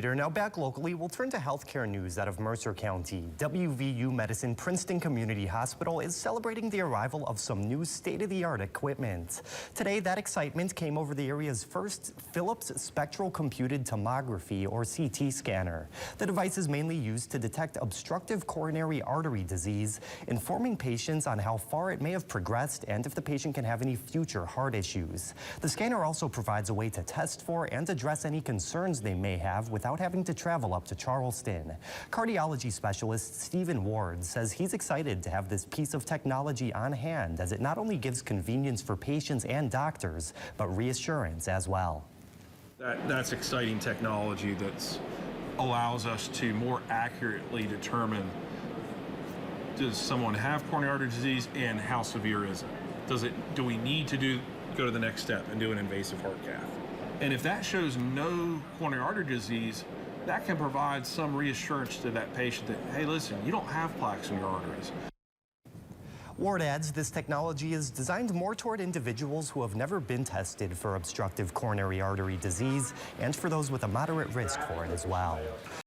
Now back locally, we'll turn to healthcare news out of Mercer County. WVU Medicine Princeton Community Hospital is celebrating the arrival of some new state-of-the-art equipment. Today, that excitement came over the area's first Philips spectral computed tomography, or CT scanner. The device is mainly used to detect obstructive coronary artery disease, informing patients on how far it may have progressed and if the patient can have any future heart issues. The scanner also provides a way to test for and address any concerns they may have without having to travel up to Charleston. Cardiology specialist Stephen Ward says he's excited to have this piece of technology on hand, as it not only gives convenience for patients and doctors, but reassurance as well. That's exciting technology that allows us to more accurately determine, does someone have coronary artery disease and how severe is it? Do we need to go to the next step and do an invasive heart cath? And if that shows no coronary artery disease, that can provide some reassurance to that patient that, hey, listen, you don't have plaques in your arteries. Ward adds this technology is designed more toward individuals who have never been tested for obstructive coronary artery disease and for those with a moderate risk for it as well.